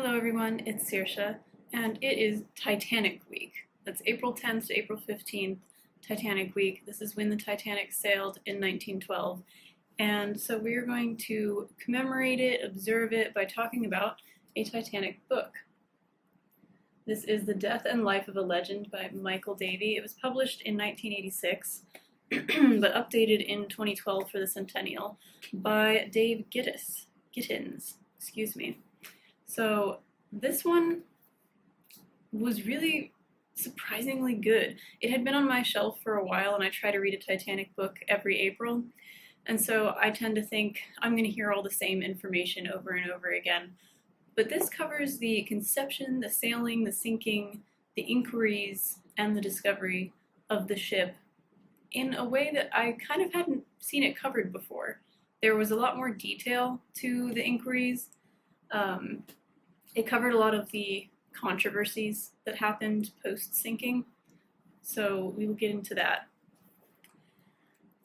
Hello everyone, it's Saoirse, and it is Titanic week. That's April 10th to April 15th, Titanic week. This is when the Titanic sailed in 1912. And so we are going to commemorate it, observe it, by talking about a Titanic book. This is The Death and Life of a Legend by Michael Davie. It was published in 1986, but updated in 2012 for the centennial by Dave Gittins, excuse me. So this one was really surprisingly good. It had been on my shelf for a while, and I try to read a Titanic book every April, and so I tend to think I'm going to hear all the same information over and over again. But this covers the conception, the sailing, the sinking, the inquiries, and the discovery of the ship in a way that I kind of hadn't seen it covered before. There was a lot more detail to the inquiries. It covered a lot of the controversies that happened post-sinking, so we will get into that.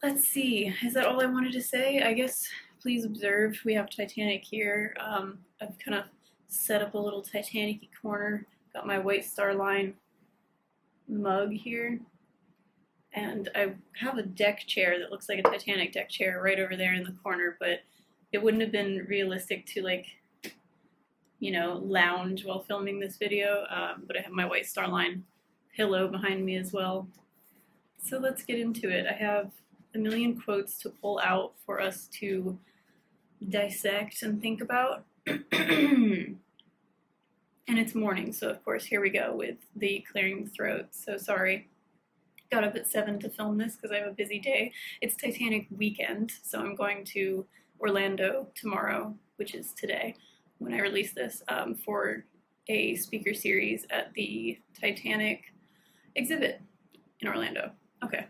Let's see, is that all I wanted to say? I guess please observe, we have Titanic here. I've kind of set up a little Titanic-y corner, got my White Star Line mug here, and I have a deck chair that looks like a Titanic deck chair right over there in the corner, but it wouldn't have been realistic to, like, lounge while filming this video, but I have my White Star Line pillow behind me as well. So let's get into it. I have a million quotes to pull out for us to dissect and think about. And it's morning, so of course here we go with the clearing the throat. So sorry. Got up at 7 to film this because I have a busy day. It's Titanic weekend, so I'm going to Orlando tomorrow, which is today, when I release this, for a speaker series at the Titanic exhibit in Orlando. Okay.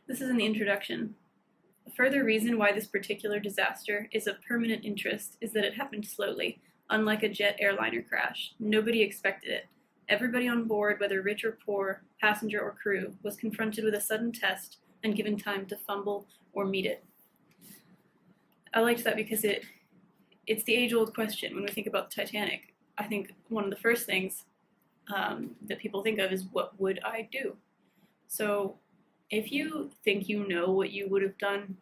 This is in the introduction. A further reason why this particular disaster is of permanent interest is that it happened slowly, unlike a jet airliner crash. Nobody expected it. Everybody on board, whether rich or poor, passenger or crew, was confronted with a sudden test and given time to fumble or meet it. I liked that because it's the age-old question when we think about the Titanic. I think one of the first things that people think of is, what would I do? So if you think you know what you would have done,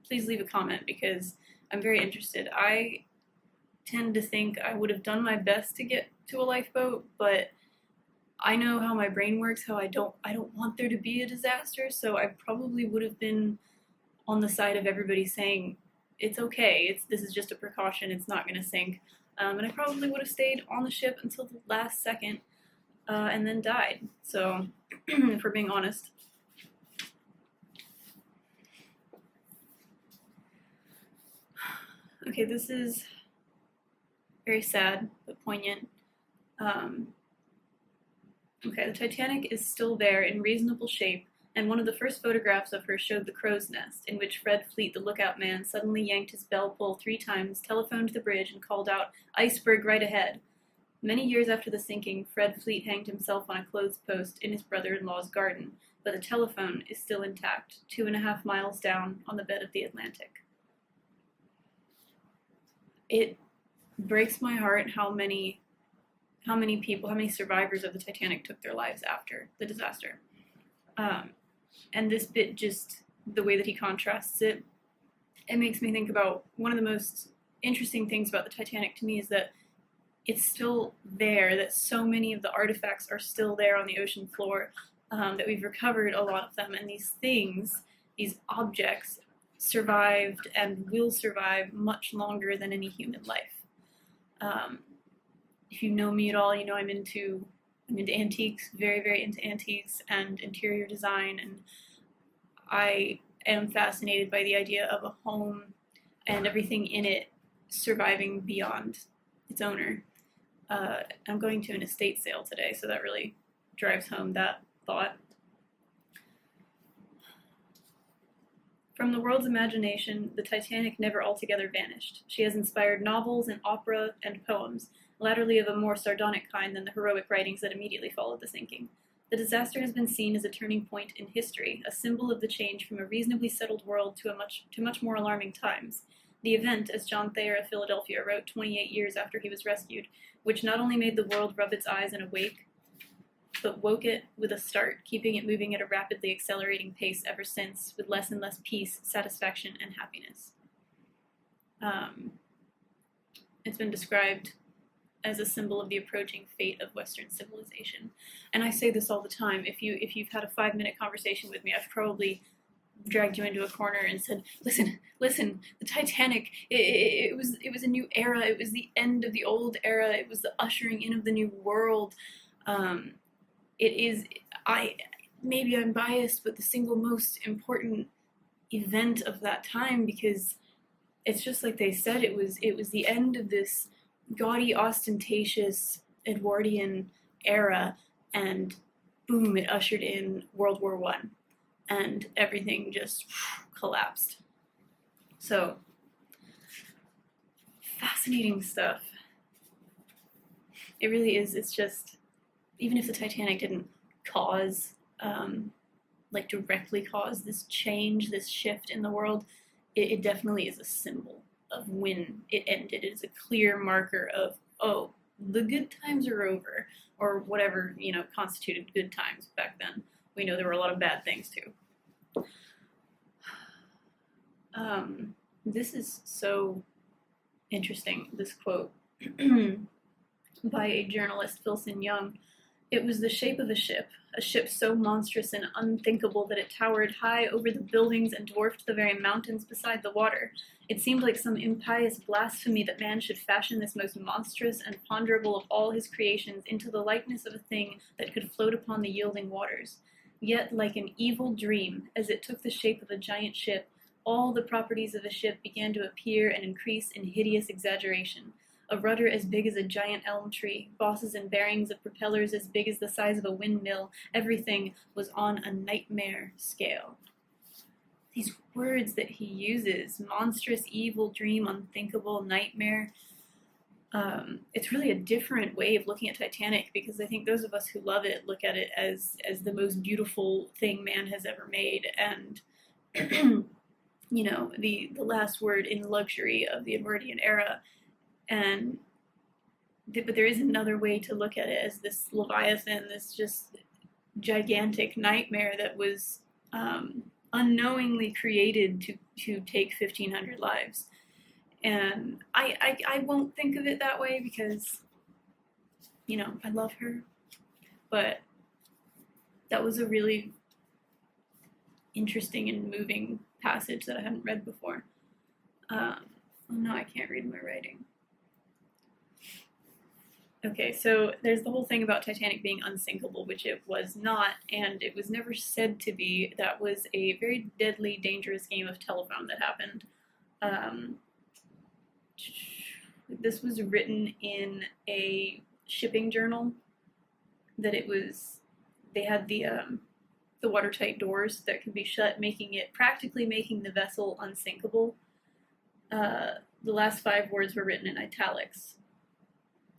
please leave a comment because I'm very interested. I tend to think I would have done my best to get to a lifeboat, but I know how my brain works, how I don't want there to be a disaster, so I probably would have been on the side of everybody saying, it's okay, this is just a precaution, it's not going to sink. And I probably would have stayed on the ship until the last second and then died. So, if we're being honest. Okay, this is very sad but poignant. Okay, the Titanic is still there in reasonable shape, and one of the first photographs of her showed the crow's nest, in which Fred Fleet, the lookout man, suddenly yanked his bell pull 3 times, telephoned the bridge, and called out, "Iceberg right ahead." Many years after the sinking, Fred Fleet hanged himself on a clothes post in his brother-in-law's garden, but the telephone is still intact, 2.5 miles down on the bed of the Atlantic. It breaks my heart how many people, how many survivors of the Titanic took their lives after the disaster. And this bit, just the way that he contrasts it, it makes me think about one of the most interesting things about the Titanic to me is that it's still there, that so many of the artifacts are still there on the ocean floor, that we've recovered a lot of them, and these things, these objects, survived and will survive much longer than any human life. If you know me at all, you know I'm into antiques, very, very into antiques and interior design, and I am fascinated by the idea of a home and everything in it surviving beyond its owner. I'm going to an estate sale today, so that really drives home that thought. From the world's imagination, the Titanic never altogether vanished. She has inspired novels and opera and poems, latterly of a more sardonic kind than the heroic writings that immediately followed the sinking. The disaster has been seen as a turning point in history, a symbol of the change from a reasonably settled world to much more alarming times. The event, as John Thayer of Philadelphia wrote 28 years after he was rescued, which not only made the world rub its eyes and awake, but woke it with a start, keeping it moving at a rapidly accelerating pace ever since, with less and less peace, satisfaction, and happiness. It's been described as a symbol of the approaching fate of Western civilization. And I say this all the time. If you've had a 5-minute conversation with me, I've probably dragged you into a corner and said, listen, the Titanic, it was a new era. It was the end of the old era. It was the ushering in of the new world. Maybe I'm biased, but the single most important event of that time, because it's just like they said, it was the end of this gaudy, ostentatious Edwardian era, and boom, it ushered in World War I, and everything just collapsed. So, fascinating stuff. It really is. It's just, even if the Titanic didn't directly cause this change, this shift in the world, it definitely is a symbol of when it ended. It is a clear marker of, oh, the good times are over, or whatever, constituted good times back then. We know there were a lot of bad things too. This is so interesting, this quote by a journalist, Philson Young. It was the shape of a ship so monstrous and unthinkable that it towered high over the buildings and dwarfed the very mountains beside the water. It seemed like some impious blasphemy that man should fashion this most monstrous and ponderable of all his creations into the likeness of a thing that could float upon the yielding waters. Yet, like an evil dream, as it took the shape of a giant ship, all the properties of a ship began to appear and increase in hideous exaggeration. A rudder as big as a giant elm tree, bosses and bearings of propellers as big as the size of a windmill, everything was on a nightmare scale. These words that he uses, monstrous, evil, dream, unthinkable, nightmare, it's really a different way of looking at Titanic, because I think those of us who love it look at it as the most beautiful thing man has ever made, and the last word in luxury of the Edwardian era. But there is another way to look at it, as this Leviathan, this just gigantic nightmare that was unknowingly created to take 1,500 lives. And I won't think of it that way, because, I love her. But that was a really interesting and moving passage that I hadn't read before. No, I can't read my writing. Okay, so there's the whole thing about Titanic being unsinkable, which it was not, and it was never said to be. That was a very deadly, dangerous game of telephone that happened. This was written in a shipping journal. They had the watertight doors that could be shut, practically making the vessel unsinkable. The last 5 words were written in italics.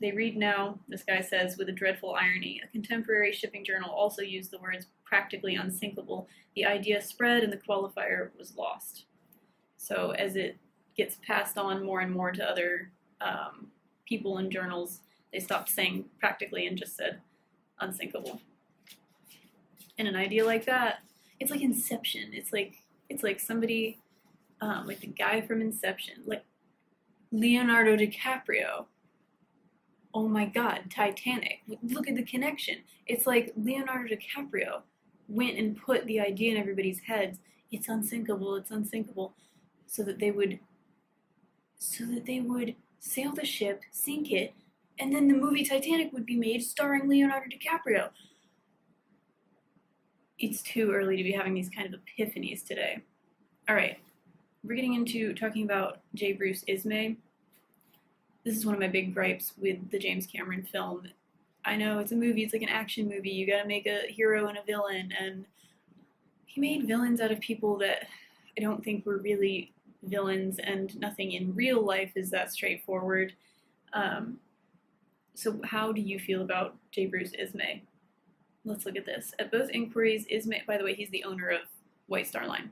They read now, this guy says, with a dreadful irony. A contemporary shipping journal also used the words practically unsinkable. The idea spread and the qualifier was lost. So as it gets passed on more and more to other people and journals, they stopped saying practically and just said unsinkable. And an idea like that, it's like Inception. It's like somebody, like the guy from Inception, like Leonardo DiCaprio. Oh my God, Titanic. Look at the connection. It's like Leonardo DiCaprio went and put the idea in everybody's heads. It's unsinkable, so that they would sail the ship, sink it, and then the movie Titanic would be made starring Leonardo DiCaprio. It's too early to be having these kind of epiphanies today. All right, we're getting into talking about J. Bruce Ismay. This is one of my big gripes with the James Cameron film. I know it's a movie, it's like an action movie. You gotta make a hero and a villain, and he made villains out of people that I don't think were really villains, and nothing in real life is that straightforward. So how do you feel about J. Bruce Ismay? Let's look at this. At both inquiries, Ismay, by the way, he's the owner of White Star Line.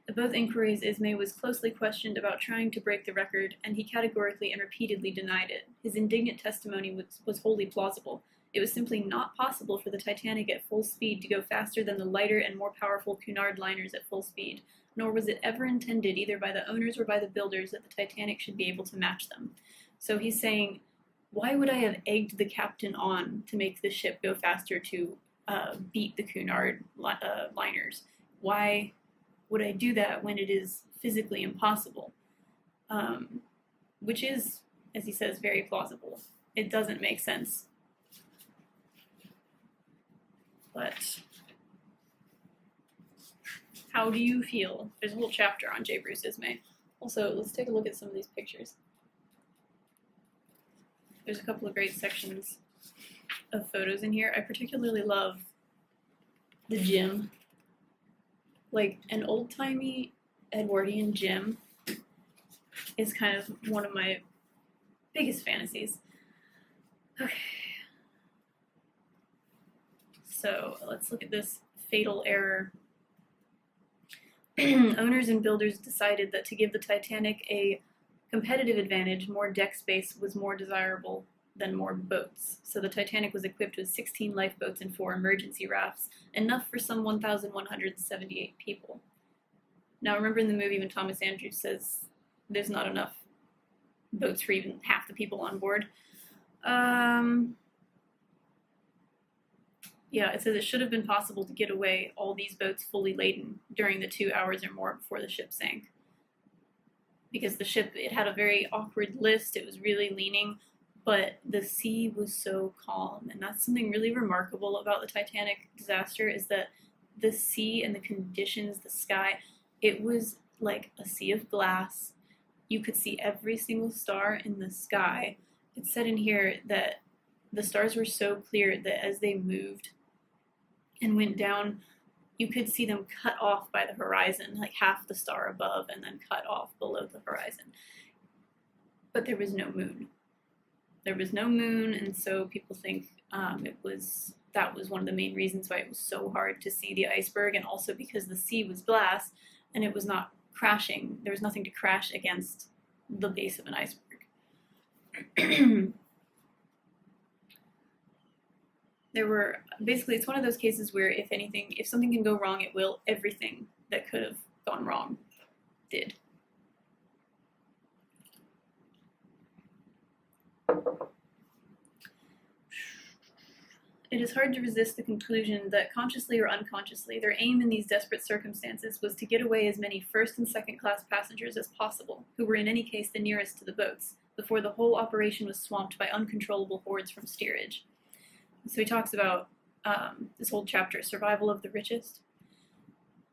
At both inquiries, Ismay was closely questioned about trying to break the record, and he categorically and repeatedly denied it. His indignant testimony was wholly plausible. It was simply not possible for the Titanic at full speed to go faster than the lighter and more powerful Cunard liners at full speed, nor was it ever intended, either by the owners or by the builders, that the Titanic should be able to match them. So he's saying, why would I have egged the captain on to make the ship go faster to beat the Cunard liners? Why would I do that when it is physically impossible? Which is, as he says, very plausible. It doesn't make sense. But how do you feel? There's a whole chapter on J. Bruce Ismay. Also, let's take a look at some of these pictures. There's a couple of great sections of photos in here. I particularly love the gym. Like, an old-timey Edwardian gym is kind of one of my biggest fantasies. Okay. So, let's look at this fatal error. Owners and builders decided that to give the Titanic a competitive advantage, more deck space was more desirable than more boats. So the Titanic was equipped with 16 lifeboats and 4 emergency rafts, enough for some 1,178 people. Now, remember in the movie when Thomas Andrews says there's not enough boats for even half the people on board? Yeah, it says it should have been possible to get away all these boats fully laden during the 2 hours or more before the ship sank. Because the ship, it had a very awkward list, it was really leaning, but the sea was so calm. And that's something really remarkable about the Titanic disaster, is that the sea and the conditions, the sky, it was like a sea of glass. You could see every single star in the sky. It said in here that the stars were so clear that as they moved and went down, you could see them cut off by the horizon, like half the star above and then cut off below the horizon. But there was no moon. There was no moon, and so people think that was one of the main reasons why it was so hard to see the iceberg, and also because the sea was glass and it was not crashing. There was nothing to crash against the base of an iceberg. It's one of those cases where if something can go wrong, it will. Everything that could have gone wrong did. It is hard to resist the conclusion that, consciously or unconsciously, their aim in these desperate circumstances was to get away as many first and second class passengers as possible, who were in any case the nearest to the boats, before the whole operation was swamped by uncontrollable hordes from steerage. So he talks about this whole chapter, survival of the richest.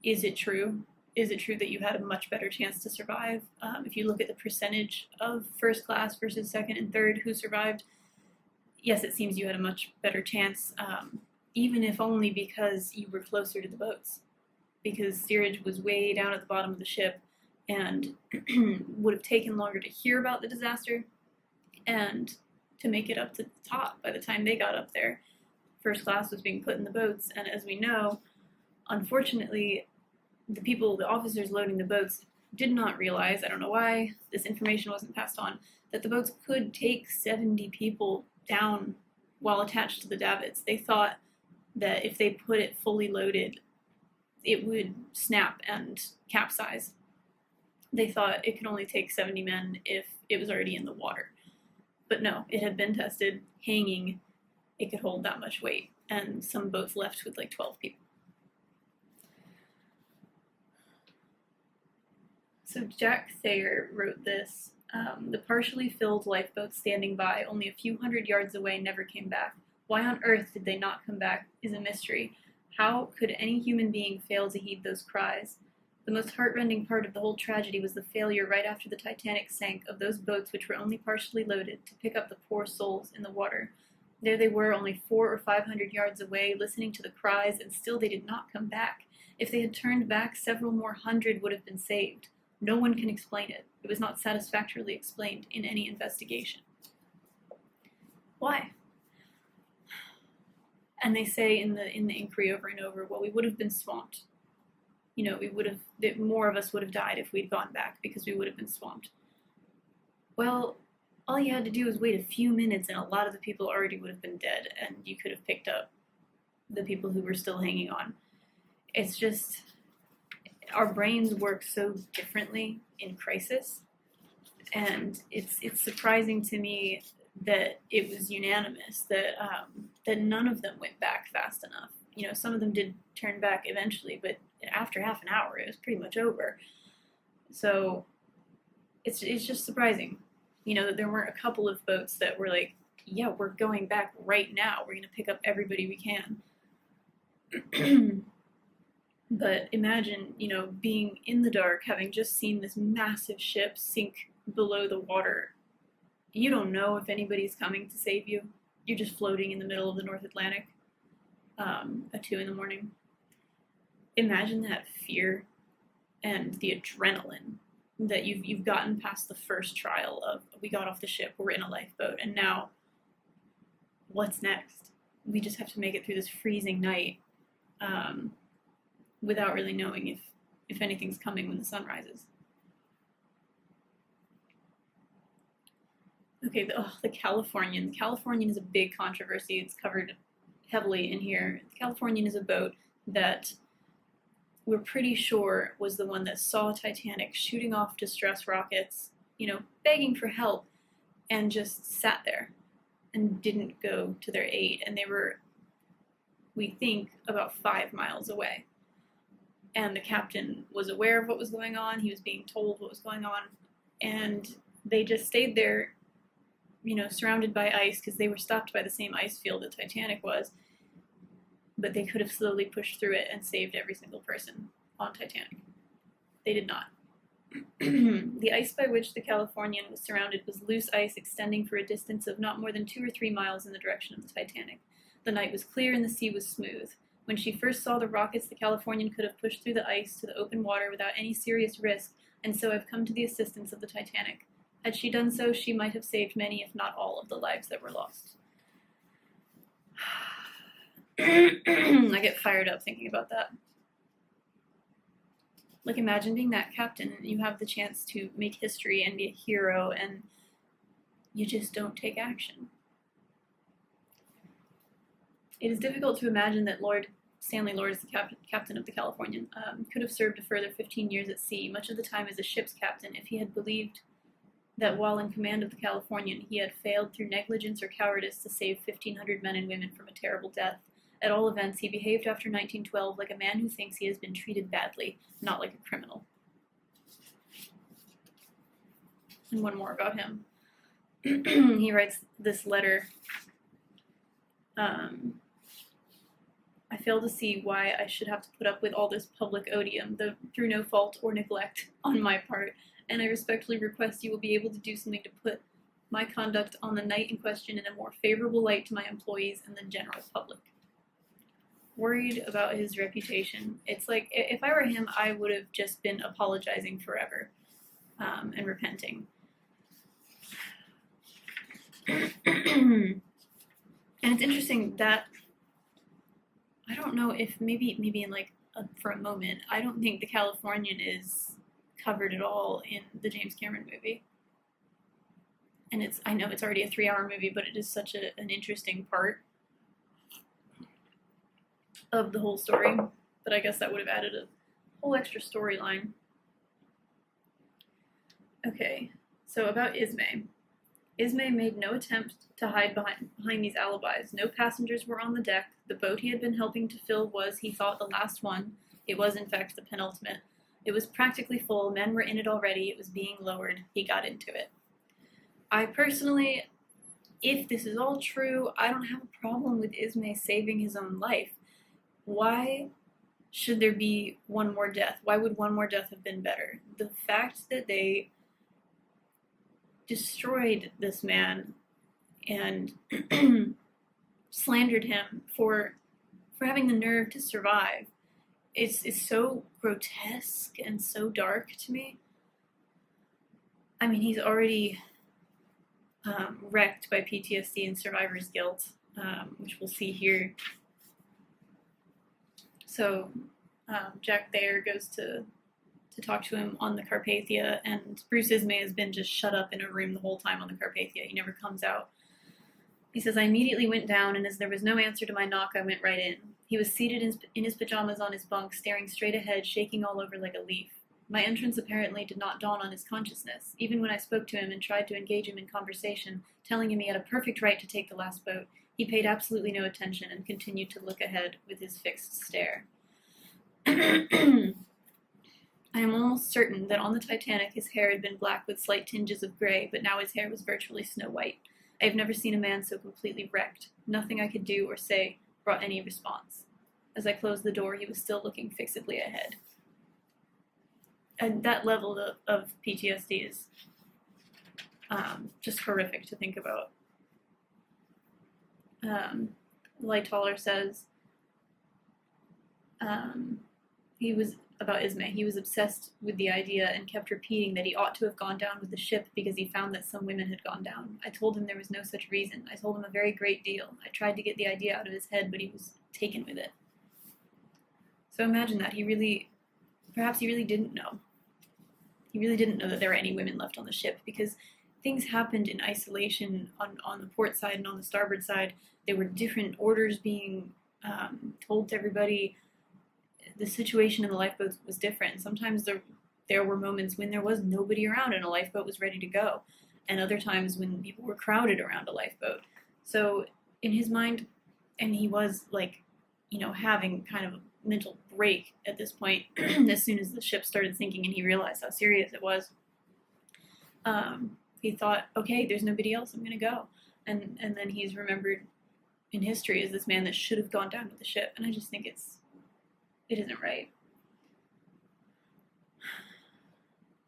Is it true? Is it true that you had a much better chance to survive? If you look at the percentage of first class versus second and third who survived, yes, it seems you had a much better chance, even if only because you were closer to the boats. Because steerage was way down at the bottom of the ship and would have taken longer to hear about the disaster and to make it up to the top by the time they got up there. First class was being put in the boats, and as we know, unfortunately, the officers loading the boats did not realize, I don't know why this information wasn't passed on, that the boats could take 70 people down while attached to the davits. They thought that if they put it fully loaded, it would snap and capsize. They thought it could only take 70 men if it was already in the water. But no, it had been tested, hanging, it could hold that much weight, and some boats left with like 12 people. So Jack Thayer wrote this. The partially filled lifeboats standing by only a few hundred yards away never came back. Why on earth did they not come back is a mystery. How could any human being fail to heed those cries? The most heartrending part of the whole tragedy was the failure right after the Titanic sank of those boats which were only partially loaded to pick up the poor souls in the water. There they were, only 400 or 500 yards away, listening to the cries, and still they did not come back. If they had turned back, several more hundred would have been saved. No one can explain it. It was not satisfactorily explained in any investigation. Why? And they say in the inquiry over and over, well, we would have been swamped. more of us would have died if we'd gone back because we would have been swamped. Well, all you had to do was wait a few minutes and a lot of the people already would have been dead, and you could have picked up the people who were still hanging on. It's just, our brains work so differently in crisis, and it's surprising to me that it was unanimous, that none of them went back fast enough. Some of them did turn back eventually, but after half an hour, it was pretty much over. So it's just surprising, that there weren't a couple of boats that were like, yeah, we're going back right now. We're going to pick up everybody we can. But imagine, being in the dark, having just seen this massive ship sink below the water. You don't know if anybody's coming to save you. You're just floating in the middle of the North Atlantic at 2 a.m. Imagine that fear and the adrenaline that you've gotten past the first trial of, we got off the ship, we're in a lifeboat, and now what's next? We just have to make it through this freezing night without really knowing if anything's coming when the sun rises. Okay, the Californian. The Californian is a big controversy. It's covered heavily in here. The Californian is a boat that we're pretty sure was the one that saw Titanic shooting off distress rockets, begging for help, and just sat there and didn't go to their aid. And they were, we think, about 5 miles away. And the captain was aware of what was going on. He was being told what was going on. And they just stayed there, surrounded by ice, because they were stopped by the same ice field that Titanic was. But they could have slowly pushed through it and saved every single person on Titanic. They did not. The ice by which the Californian was surrounded was loose ice extending for a distance of not more than 2 or 3 miles in the direction of the Titanic. The night was clear and the sea was smooth. When she first saw the rockets, the Californian could have pushed through the ice to the open water without any serious risk, and so have come to the assistance of the Titanic. Had she done so, she might have saved many, if not all, of the lives that were lost. I get fired up thinking about that. Like, imagine being that captain, and you have the chance to make history and be a hero, and you just don't take action. It is difficult to imagine that Stanley Lord, as the captain of the Californian, could have served a further 15 years at sea, much of the time as a ship's captain, if he had believed that while in command of the Californian, he had failed through negligence or cowardice to save 1,500 men and women from a terrible death. At all events, he behaved after 1912 like a man who thinks he has been treated badly, not like a criminal. And one more about him. He writes this letter. I fail to see why I should have to put up with all this public odium, though through no fault or neglect on my part, and I respectfully request you will be able to do something to put my conduct on the night in question in a more favorable light to my employees and the general public. Worried about his reputation. It's like, if I were him, I would have just been apologizing forever and repenting. And it's interesting that, I don't know if maybe in for a moment, I don't think the Californian is covered at all in the James Cameron movie. And I know it's already a 3-hour movie, but it is such an interesting part of the whole story, but I guess that would have added a whole extra storyline. Okay, so about Ismay. Ismay made no attempt to hide behind these alibis. No passengers were on the deck. The boat he had been helping to fill was, he thought, the last one. It was, in fact, the penultimate. It was practically full. Men were in it already. It was being lowered. He got into it. I personally, if this is all true, I don't have a problem with Ismay saving his own life. Why should there be one more death? Why would one more death have been better? The fact that they destroyed this man and slandered him for having the nerve to survive is so grotesque and so dark to me. I mean, he's already wrecked by PTSD and survivor's guilt, which we'll see here. So Jack Thayer goes to talk to him on the Carpathia, and Bruce Ismay has been just shut up in a room the whole time on the Carpathia. He never comes out. He says, I immediately went down, and as there was no answer to my knock, I went right in. He was seated in his pajamas on his bunk, staring straight ahead, shaking all over like a leaf. My entrance apparently did not dawn on his consciousness. Even when I spoke to him and tried to engage him in conversation, telling him he had a perfect right to take the last boat, he paid absolutely no attention and continued to look ahead with his fixed stare. I am almost certain that on the Titanic his hair had been black with slight tinges of gray, but now his hair was virtually snow white. I have never seen a man so completely wrecked. Nothing I could do or say brought any response. As I closed the door, he was still looking fixedly ahead. And that level of PTSD is just horrific to think about. Lightaller says, he was about Ismay. He was obsessed with the idea and kept repeating that he ought to have gone down with the ship because he found that some women had gone down. I told him there was no such reason. I told him a very great deal. I tried to get the idea out of his head, but he was taken with it. So imagine that. Perhaps he really didn't know. He really didn't know that there were any women left on the ship because things happened in isolation on the port side and on the starboard side. There were different orders being told to everybody. The situation in the lifeboats was different. Sometimes there were moments when there was nobody around and a lifeboat was ready to go, and other times when people were crowded around a lifeboat. So in his mind, and he was having kind of a mental break at this point, as soon as the ship started sinking and he realized how serious it was, he thought, okay, there's nobody else, I'm going to go. And then he's remembered in history as this man that should have gone down with the ship, and I just think it isn't right.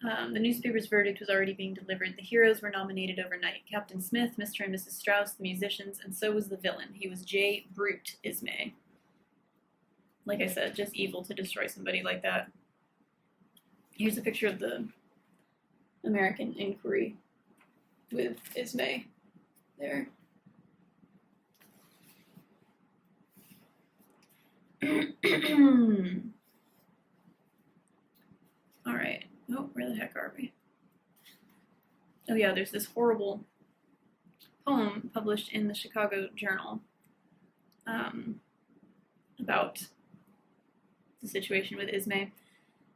The newspaper's verdict was already being delivered. The heroes were nominated overnight. Captain Smith, Mr. and Mrs. Strauss, the musicians, and so was the villain. He was J. Brute Ismay. Like I said, just evil to destroy somebody like that. Here's a picture of the American inquiry with Ismay there. Alright. Oh, where the heck are we? Oh yeah, there's this horrible poem published in the Chicago Journal about the situation with Ismay.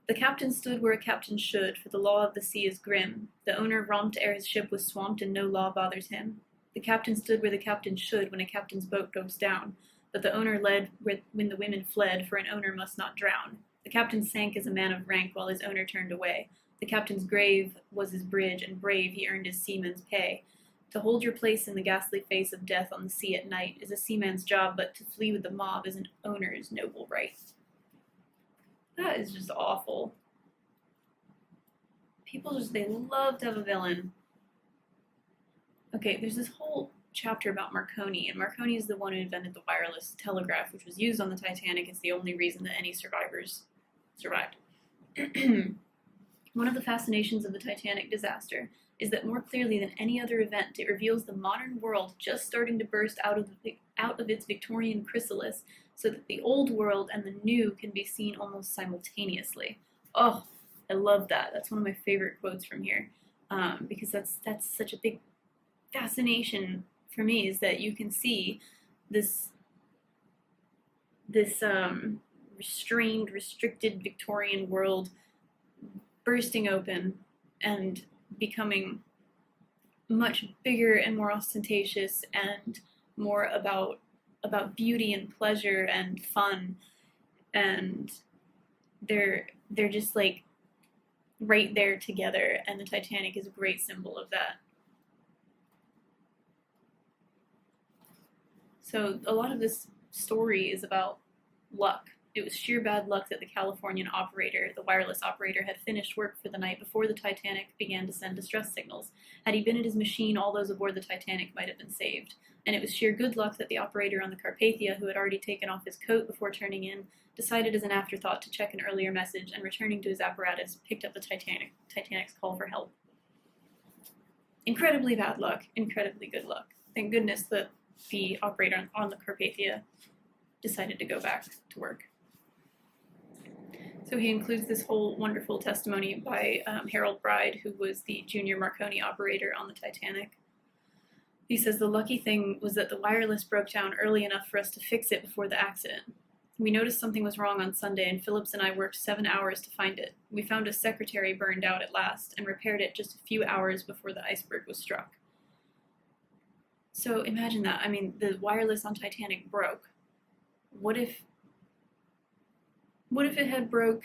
The captain stood where a captain should, for the law of the sea is grim. The owner romped ere his ship was swamped and no law bothers him. The captain stood where the captain should when a captain's boat goes down. But the owner led when the women fled, for an owner must not drown. The captain sank as a man of rank while his owner turned away. The captain's grave was his bridge, and brave he earned his seaman's pay. To hold your place in the ghastly face of death on the sea at night is a seaman's job, but to flee with the mob is an owner's noble right. That is just awful. People they love to have a villain. Okay, there's this whole chapter about Marconi, and Marconi is the one who invented the wireless telegraph, which was used on the Titanic. It's the only reason that any survivors survived. One of the fascinations of the Titanic disaster is that more clearly than any other event, it reveals the modern world just starting to burst out of its Victorian chrysalis, so that the old world and the new can be seen almost simultaneously. Oh, I love that. That's one of my favorite quotes from here, because that's such a big fascination for me, is that you can see this restrained, restricted Victorian world bursting open and becoming much bigger and more ostentatious and more about beauty and pleasure and fun, and they're just like right there together, and the Titanic is a great symbol of that. So a lot of this story is about luck. It was sheer bad luck that the Californian operator, the wireless operator, had finished work for the night before the Titanic began to send distress signals. Had he been at his machine, all those aboard the Titanic might have been saved. And it was sheer good luck that the operator on the Carpathia, who had already taken off his coat before turning in, decided as an afterthought to check an earlier message, and returning to his apparatus, picked up the Titanic's call for help. Incredibly bad luck, incredibly good luck. Thank goodness that the operator on the Carpathia decided to go back to work. So he includes this whole wonderful testimony by Harold Bride, who was the junior Marconi operator on the Titanic. He says the lucky thing was that the wireless broke down early enough for us to fix it before the accident. We noticed something was wrong on Sunday, and Phillips and I worked 7 hours to find it. We found a secretary burned out at last and repaired it just a few hours before the iceberg was struck. So imagine that. I mean, the wireless on Titanic broke. What if it had broke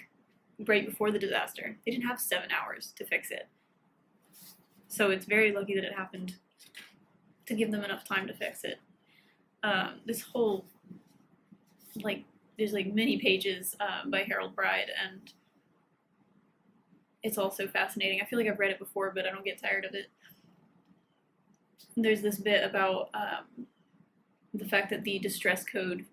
right before the disaster? They didn't have 7 hours to fix it. So it's very lucky that it happened to give them enough time to fix it. This whole, there's many pages by Harold Bride, and it's also fascinating. I feel like I've read it before, but I don't get tired of it. There's this bit about the fact that the distress code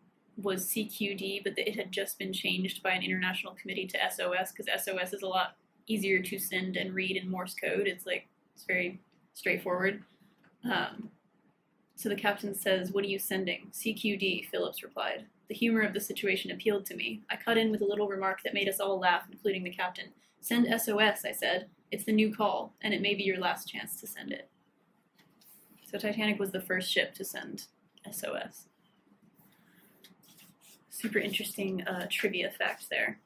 was CQD, but that it had just been changed by an international committee to SOS, because SOS is a lot easier to send and read in Morse code. It's very straightforward. So the captain says, "What are you sending?" "CQD," Phillips replied. The humor of the situation appealed to me. I cut in with a little remark that made us all laugh, including the captain. "Send SOS," I said. "It's the new call, and it may be your last chance to send it." So Titanic was the first ship to send SOS. Super interesting trivia fact there.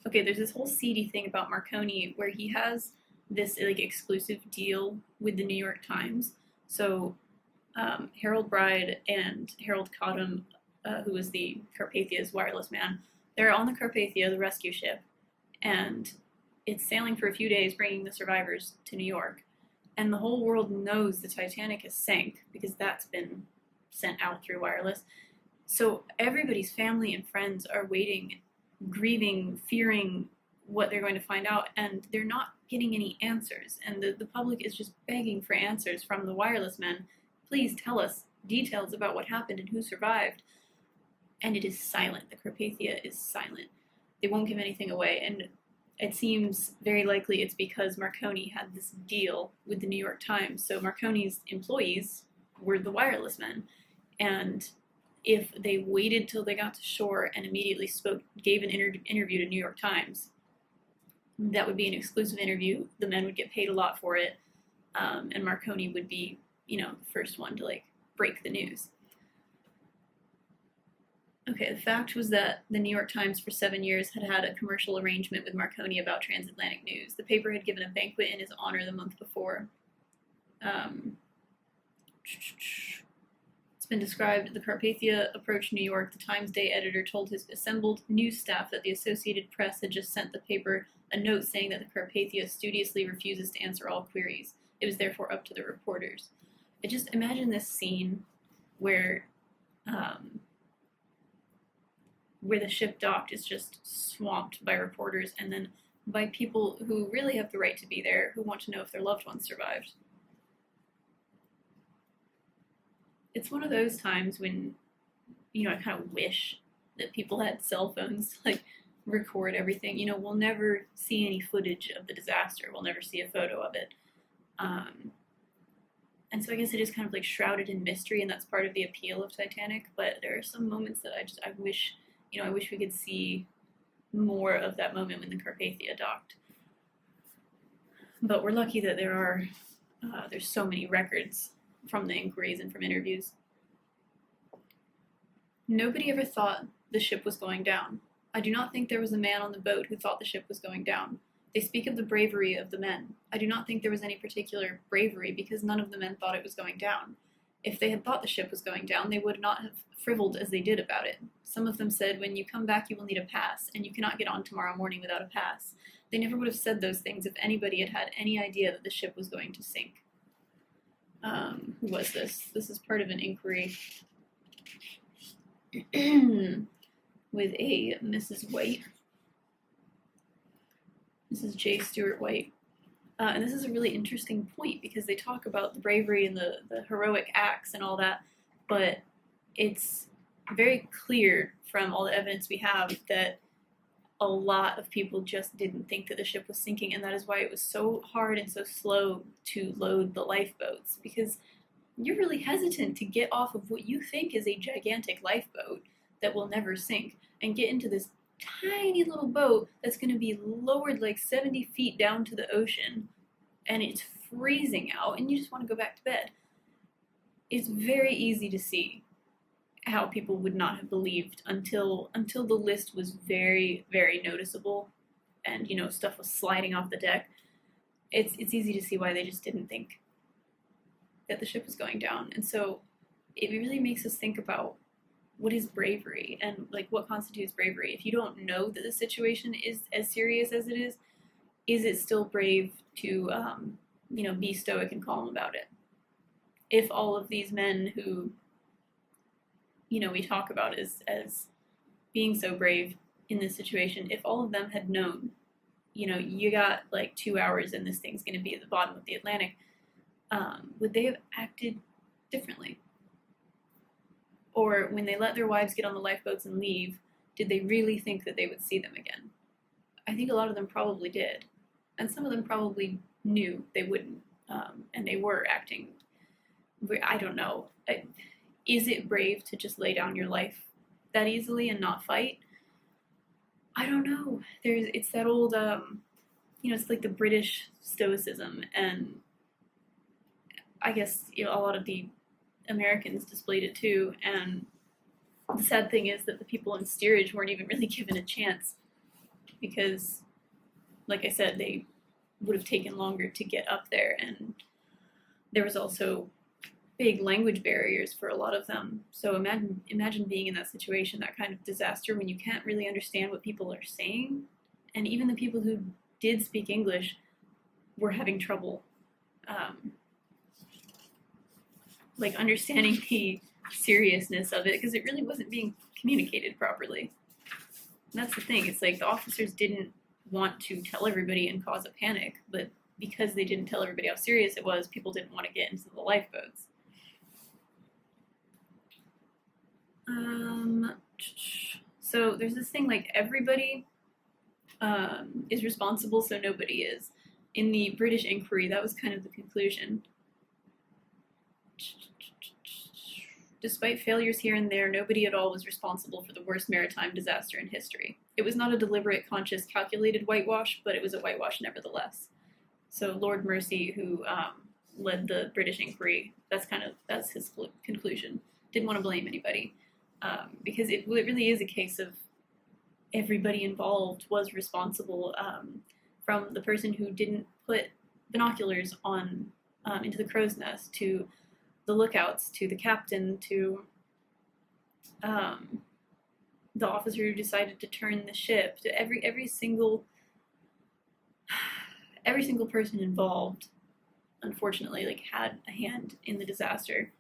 Okay, there's this whole seedy thing about Marconi where he has this exclusive deal with the New York Times. So Harold Bride and Harold Cottam, who was the Carpathia's wireless man, they're on the Carpathia, the rescue ship, and it's sailing for a few days, bringing the survivors to New York. And the whole world knows the Titanic has sank because that's been sent out through wireless. So everybody's family and friends are waiting, grieving, fearing what they're going to find out, and they're not getting any answers. And the public is just begging for answers from the wireless men. Please tell us details about what happened and who survived. And it is silent. The Carpathia is silent. They won't give anything away. And it seems very likely it's because Marconi had this deal with the New York Times. So Marconi's employees were the wireless men. And if they waited till they got to shore and immediately gave an interview to New York Times, that would be an exclusive interview. The men would get paid a lot for it. And Marconi would be, the first one to break the news. Okay, the fact was that the New York Times for 7 years had had a commercial arrangement with Marconi about transatlantic news. The paper had given a banquet in his honor the month before. It's been described, the Carpathia approached New York. The Times day editor told his assembled news staff that the Associated Press had just sent the paper a note saying that the Carpathia studiously refuses to answer all queries. It was therefore up to the reporters. I just imagine this scene where the ship docked is just swamped by reporters and then by people who really have the right to be there, who want to know if their loved ones survived. It's one of those times when, I kind of wish that people had cell phones, record everything. We'll never see any footage of the disaster. We'll never see a photo of it. And so I guess it is kind of shrouded in mystery, and that's part of the appeal of Titanic. But there are some moments that I wish we could see more of that moment when the Carpathia docked. But we're lucky that there's so many records from the inquiries and from interviews. Nobody ever thought the ship was going down. I do not think there was a man on the boat who thought the ship was going down. They speak of the bravery of the men. I do not think there was any particular bravery because none of the men thought it was going down. If they had thought the ship was going down, they would not have frivoled as they did about it. Some of them said, "When you come back, you will need a pass, and you cannot get on tomorrow morning without a pass." They never would have said those things if anybody had had any idea that the ship was going to sink. Who was this? This is part of an inquiry with a Mrs. White. Mrs. J. Stewart White. And this is a really interesting point because they talk about the bravery and the heroic acts and all that, but it's very clear from all the evidence we have that a lot of people just didn't think that the ship was sinking, and that is why it was so hard and so slow to load the lifeboats, because you're really hesitant to get off of what you think is a gigantic lifeboat that will never sink and get into this tiny little boat that's going to be lowered like 70 feet down to the ocean, and it's freezing out, and you just want to go back to bed. It's very easy to see how people would not have believed until the list was very, very noticeable, and stuff was sliding off the deck. It's easy to see why they just didn't think that the ship was going down. And so it really makes us think about what is bravery and like what constitutes bravery. If you don't know that the situation is as serious as it is it still brave to be stoic and calm about it? If all of these men who we talk about as being so brave in this situation, if all of them had known, you got like 2 hours and this thing's going to be at the bottom of the Atlantic, would they have acted differently? Or when they let their wives get on the lifeboats and leave, did they really think that they would see them again? I think a lot of them probably did. And some of them probably knew they wouldn't. And they were acting, I don't know. Is it brave to just lay down your life that easily and not fight? I don't know. It's that old, it's like the British stoicism, and I guess a lot of the Americans displayed it too. And the sad thing is that the people in steerage weren't even really given a chance, because, like I said, they would have taken longer to get up there, and there was also big language barriers for a lot of them. So imagine being in that situation, that kind of disaster, when you can't really understand what people are saying, and even the people who did speak English were having trouble like understanding the seriousness of it, because it really wasn't being communicated properly. And that's the thing. It's like the officers didn't want to tell everybody and cause a panic, but because they didn't tell everybody how serious it was, people didn't want to get into the lifeboats. So there's this thing like everybody is responsible, so nobody is. In the British inquiry, that was kind of the conclusion. Despite failures here and there, nobody at all was responsible for the worst maritime disaster in history. It was not a deliberate, conscious, calculated whitewash, but it was a whitewash nevertheless. So Lord Mercy, who led the British inquiry, that's his conclusion. Didn't want to blame anybody, because it really is a case of everybody involved was responsible, from the person who didn't put binoculars on into the crow's nest, to the lookouts, to the captain, to the officer who decided to turn the ship, to every single person involved, unfortunately, like had a hand in the disaster,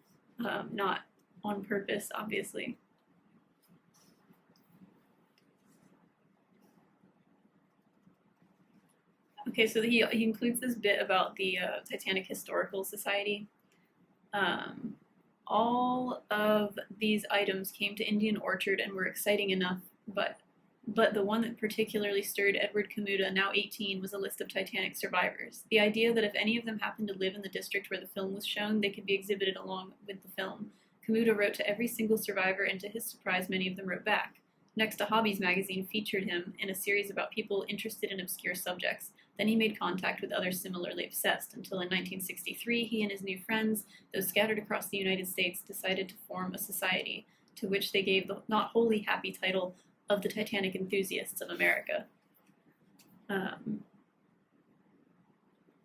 not on purpose, obviously. Okay, so he includes this bit about the Titanic Historical Society. All of these items came to Indian Orchard and were exciting enough, but the one that particularly stirred Edward Kamuta, now 18, was a list of Titanic survivors. The idea that if any of them happened to live in the district where the film was shown, they could be exhibited along with the film. Kamuta wrote to every single survivor, and to his surprise, many of them wrote back. Next, a Hobbies magazine featured him in a series about people interested in obscure subjects. Then he made contact with others similarly obsessed, until in 1963 he and his new friends, though scattered across the United States, decided to form a society, to which they gave the not wholly happy title of the Titanic Enthusiasts of America.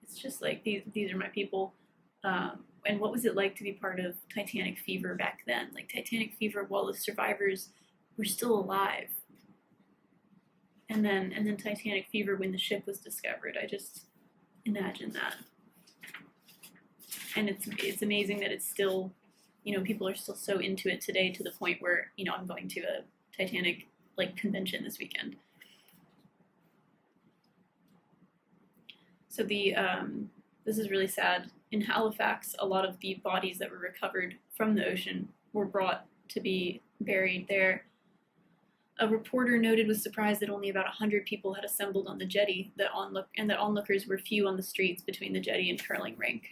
It's just like, these are my people. And what was it like to be part of Titanic fever back then? Like Titanic fever while the survivors were still alive. And then Titanic fever when the ship was discovered. I just imagine that. And it's amazing that it's still, people are still so into it today, to the point where, I'm going to a Titanic convention this weekend. So this is really sad. In Halifax, a lot of the bodies that were recovered from the ocean were brought to be buried there. A reporter noted with surprise that only about 100 people had assembled on the jetty, and that onlookers were few on the streets between the jetty and curling rink.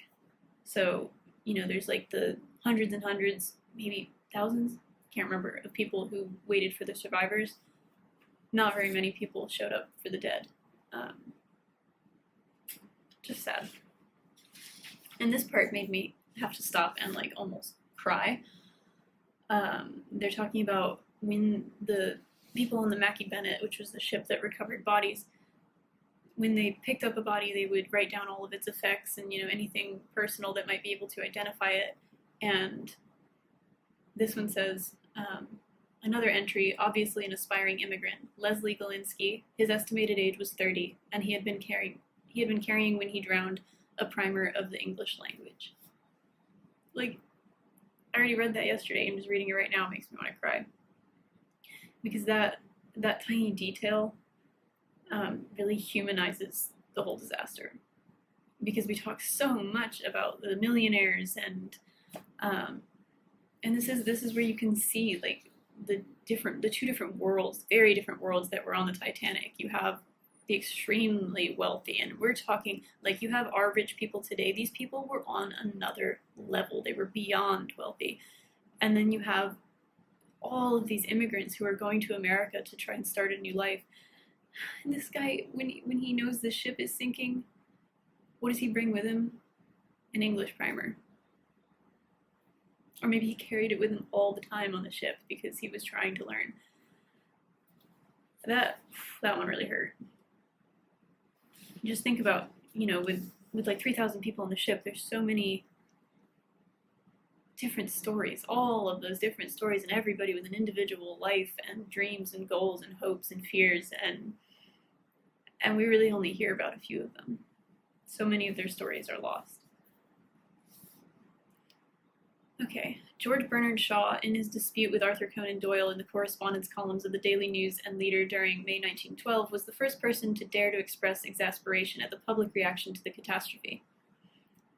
So, there's like the hundreds and hundreds, maybe thousands, can't remember, of people who waited for the survivors. Not very many people showed up for the dead. Just sad. And this part made me have to stop and like almost cry. They're talking about when the people on the Mackie Bennett, which was the ship that recovered bodies, when they picked up a body, they would write down all of its effects and, anything personal that might be able to identify it. And this one says, another entry, obviously an aspiring immigrant, Leslie Galinsky. His estimated age was 30, and he had been carrying when he drowned a primer of the English language. Like, I already read that yesterday, and just reading it right now makes me want to cry. Because that tiny detail really humanizes the whole disaster. Because we talk so much about the millionaires and this is where you can see like the two different worlds, very different worlds that were on the Titanic. You have the extremely wealthy, and we're talking like you have our rich people today. These people were on another level. They were beyond wealthy. And then you have all of these immigrants who are going to America to try and start a new life. And this guy, when he knows the ship is sinking, what does he bring with him? An English primer. Or maybe he carried it with him all the time on the ship because he was trying to learn. That one really hurt. Just think about, with like 3,000 people on the ship, there's so many different stories, all of those different stories, and everybody with an individual life and dreams and goals and hopes and fears, and we really only hear about a few of them. So many of their stories are lost. Okay, George Bernard Shaw, in his dispute with Arthur Conan Doyle in the correspondence columns of the Daily News and Leader during May 1912, was the first person to dare to express exasperation at the public reaction to the catastrophe.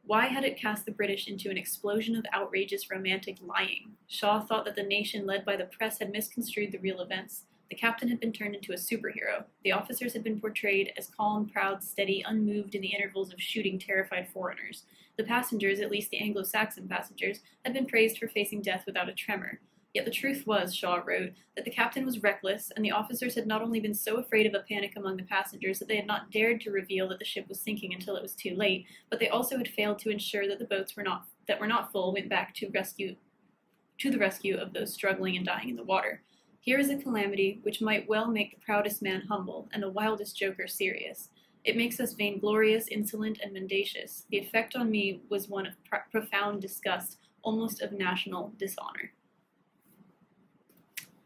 Why had it cast the British into an explosion of outrageous romantic lying? Shaw thought that the nation led by the press had misconstrued the real events. The captain had been turned into a superhero. The officers had been portrayed as calm, proud, steady, unmoved in the intervals of shooting terrified foreigners. The passengers, at least the Anglo-Saxon passengers, had been praised for facing death without a tremor. Yet the truth was, Shaw wrote, that the captain was reckless, and the officers had not only been so afraid of a panic among the passengers that they had not dared to reveal that the ship was sinking until it was too late, but they also had failed to ensure that the boats were not full went back to the rescue of those struggling and dying in the water. Here is a calamity which might well make the proudest man humble and the wildest joker serious. It makes us vainglorious, insolent, and mendacious. The effect on me was one of profound disgust, almost of national dishonor.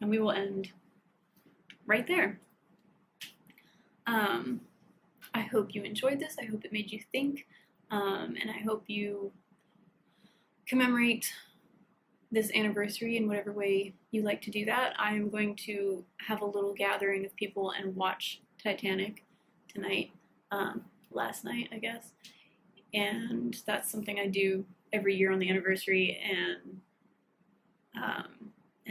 And we will end right there. I hope you enjoyed this. I hope it made you think. And I hope you commemorate this anniversary in whatever way you like to do that. I am going to have a little gathering of people and watch Titanic tonight. Last night, I guess. And that's something I do every year on the anniversary, and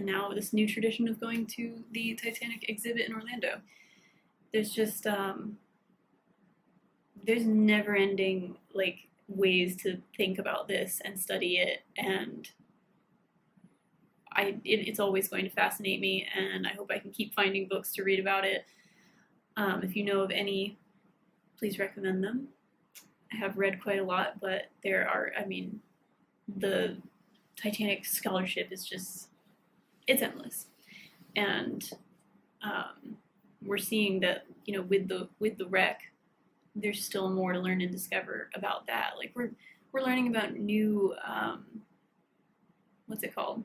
now this new tradition of going to the Titanic exhibit in Orlando. There's just there's never-ending like ways to think about this and study it, and it's always going to fascinate me, and I hope I can keep finding books to read about it. If you know of any, please recommend them. I have read quite a lot, but the Titanic scholarship is just, it's endless. And we're seeing that, with the wreck, there's still more to learn and discover about that. Like we're learning about new, what's it called?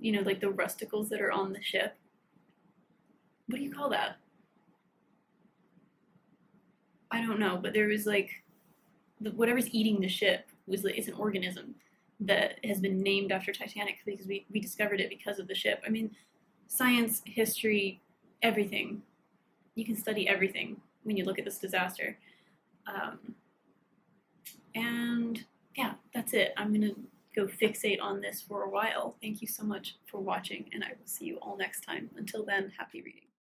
Like the rusticles that are on the ship. What do you call that? I don't know, but there was like, whatever's eating the ship is an organism that has been named after Titanic because we discovered it because of the ship. I mean, science, history, everything. You can study everything when you look at this disaster. And yeah, that's it. I'm going to go fixate on this for a while. Thank you so much for watching, and I will see you all next time. Until then, happy reading.